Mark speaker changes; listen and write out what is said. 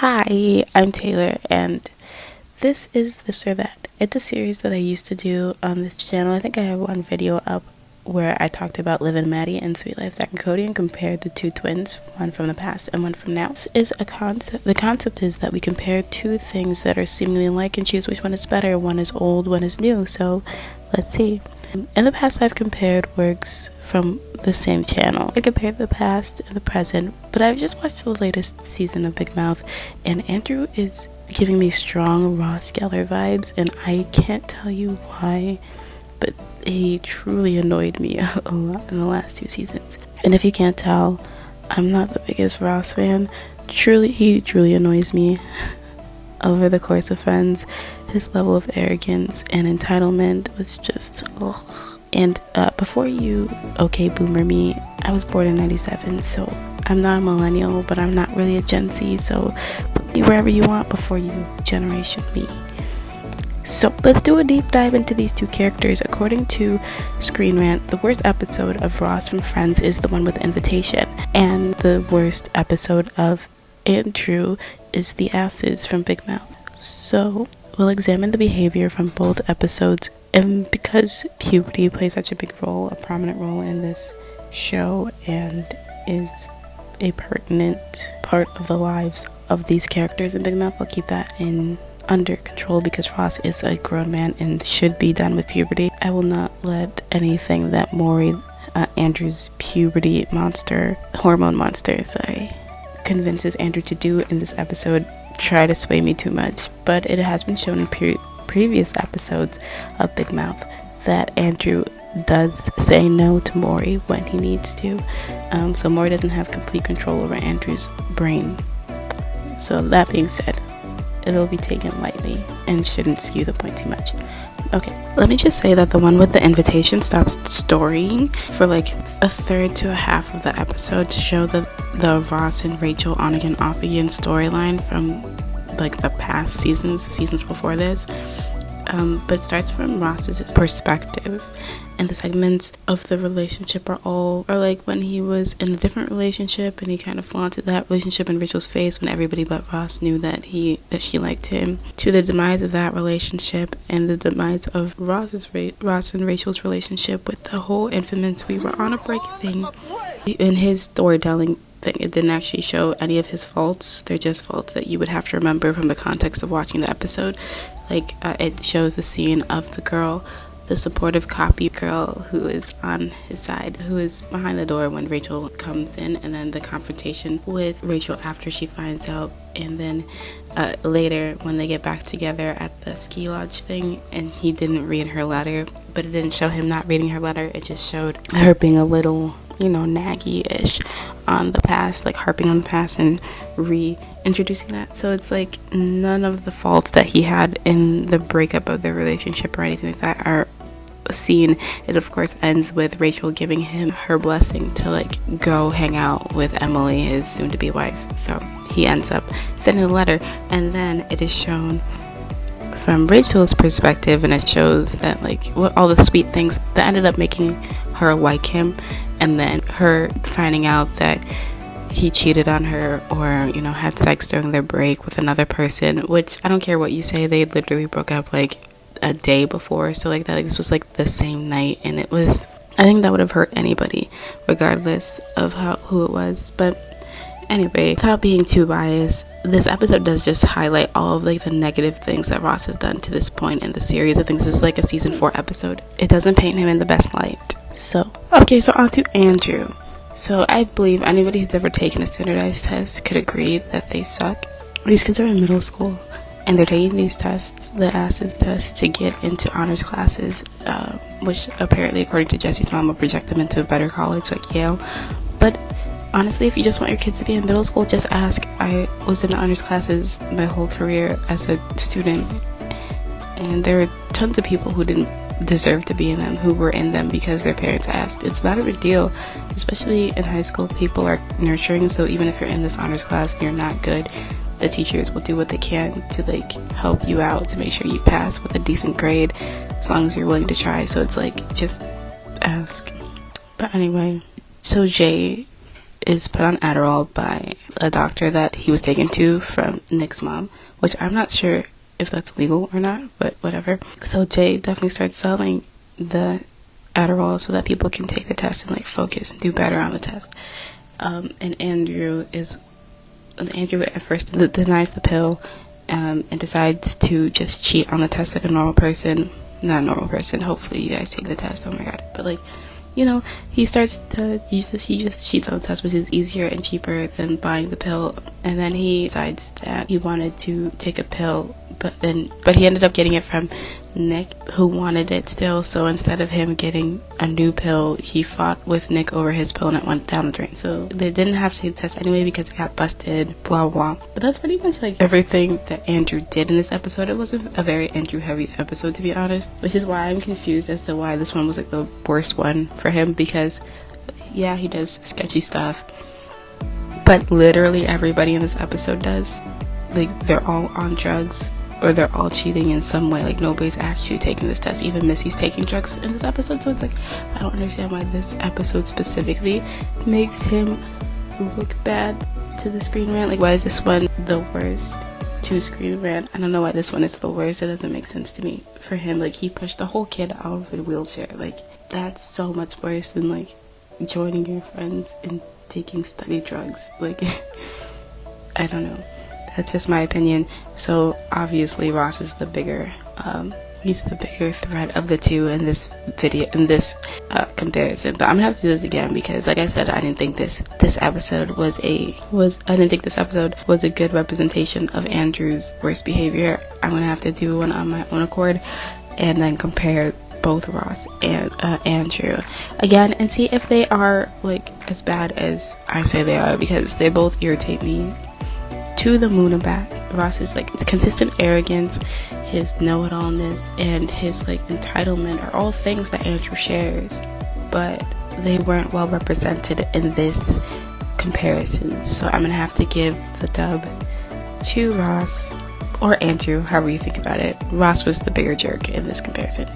Speaker 1: Hi, I'm Taylor, and this is This or That. It's a series that I used to do on this channel. I think I have one video up where I talked about Liv and Maddie and Sweet Life Zach and Cody and compared the two twins, one from the past and one from now. This is a concept. The concept is that we compare two things that are seemingly alike and choose which one is better. One is old, one is new. So let's see. In the past, I've compared works from the same channel. I compared the past and the present, but I've just watched the latest season of Big Mouth, and Andrew is giving me strong Ross Geller vibes, and I can't tell you why, but he truly annoyed me a lot in the last two seasons. And if you can't tell, I'm not the biggest Ross fan. He truly annoys me. Over the course of Friends, his level of arrogance and entitlement was just ugh. And before you boomer me, I was born in 97, so I'm not a millennial, but I'm not really a Gen Z, so put me wherever you want before you generation me. So let's do a deep dive into these two characters. According to Screen Rant, the worst episode of Ross from Friends is the one with the invitation, and the worst episode of Andrew is the asses from Big Mouth. So we'll examine the behavior from both episodes, and because puberty plays such a prominent role in this show and is a pertinent part of the lives of these characters in Big Mouth, I'll keep that under control because Ross is a grown man and should be done with puberty. I will not let anything that Maury, Andrew's puberty hormone monster, convinces Andrew to do in this episode try to sway me too much. But it has been shown in previous episodes of Big Mouth that Andrew does say no to Maury when he needs to. So Maury doesn't have complete control over Andrew's brain. So that being said, it'll be taken lightly and shouldn't skew the point too much. Okay, let me just say that the one with the invitation stops storying for like a third to a half of the episode to show the Ross and Rachel on again off again storyline from like the past seasons before this. But it starts from Ross's perspective, and the segments of the relationship are like when he was in a different relationship and he kind of flaunted that relationship in Rachel's face when everybody but Ross knew that she liked him, to the demise of that relationship and the demise of Ross and Rachel's relationship with the whole infamous "we were on a break" thing. In his storytelling thing, it didn't actually show any of his faults. They're just faults that you would have to remember from the context of watching the episode. Like it shows the scene of the supportive copy girl who is on his side, who is behind the door when Rachel comes in, and then the confrontation with Rachel after she finds out, and then later when they get back together at the ski lodge thing and he didn't read her letter, but it didn't show him not reading her letter. It just showed her being a little naggy-ish on the past, like harping on the past and reintroducing that. So it's like none of the faults that he had in the breakup of their relationship or anything like that are seen. It of course ends with Rachel giving him her blessing to like go hang out with Emily, his soon-to-be wife. So he ends up sending the letter, and then it is shown from Rachel's perspective, and it shows that like all the sweet things that ended up making her like him, and then her finding out that he cheated on her or had sex during their break with another person, which I don't care what you say, they literally broke up like a day before. So like that, like this was like the same night, and I think that would have hurt anybody regardless of who it was. But anyway, without being too biased, this episode does just highlight all of like the negative things that Ross has done to this point in the series. I think this is like a season 4 episode. It doesn't paint him in the best light. So on to Andrew. So I believe anybody who's ever taken a standardized test could agree that they suck. These kids are in middle school and they're taking these tests, the ACID test, to get into honors classes, which apparently, according to Jesse's mom, will project them into a better college like Yale. But honestly, if you just want your kids to be in middle school, just ask. I was in honors classes my whole career as a student, and there were tons of people who didn't deserve to be in them, who were in them because their parents asked. It's not a big deal, especially in high school. People are nurturing, so even if you're in this honors class and you're not good, the teachers will do what they can to like help you out to make sure you pass with a decent grade, as long as you're willing to try. So it's like, just ask. But anyway, so Jay is put on Adderall by a doctor that he was taken to from Nick's mom, which I'm not sure if that's legal or not, but whatever. So Jay definitely starts selling the Adderall so that people can take the test and like focus and do better on the test. And Andrew at first denies the pill and decides to just cheat on the test like a normal person. Not a normal person. Hopefully you guys take the test. Oh my god. But like, you know, he just cheats on the test, which is easier and cheaper than buying the pill. And then he decides that he wanted to take a pill, but he ended up getting it from Nick, who wanted it still. So instead of him getting a new pill, he fought with Nick over his pill and it went down the drain. So they didn't have to take the test anyway because it got busted, blah blah. But that's pretty much like everything that Andrew did in this episode. It wasn't a very Andrew heavy episode, to be honest, which is why I'm confused as to why this one was like the worst one for him, because yeah, he does sketchy stuff, but literally everybody in this episode does. Like, they're all on drugs or they're all cheating in some way. Like, nobody's actually taking this test. Even Missy's taking drugs in this episode. So it's like, I don't understand why this episode specifically makes him look bad to the Screen Rant. Like, why is this one the worst to Screen Rant? I don't know why this one is the worst. It doesn't make sense to me for him. Like, he pushed the whole kid out of the wheelchair. Like, that's so much worse than like joining your friends and taking study drugs. Like, I don't know. That's just my opinion. So obviously Ross is the bigger he's the bigger threat of the two in this video, in this comparison. But I'm gonna have to do this again because, like I said, I didn't think this episode was a good representation of Andrew's worst behavior. I'm gonna have to do one on my own accord and then compare both Ross and Andrew again and see if they are like as bad as I say they are, because they both irritate me to the moon and back. Ross is like consistent arrogance, his know-it-allness, and his like entitlement are all things that Andrew shares, but they weren't well represented in this comparison. So I'm gonna have to give the dub to Ross or Andrew, however you think about it. Ross was the bigger jerk in this comparison.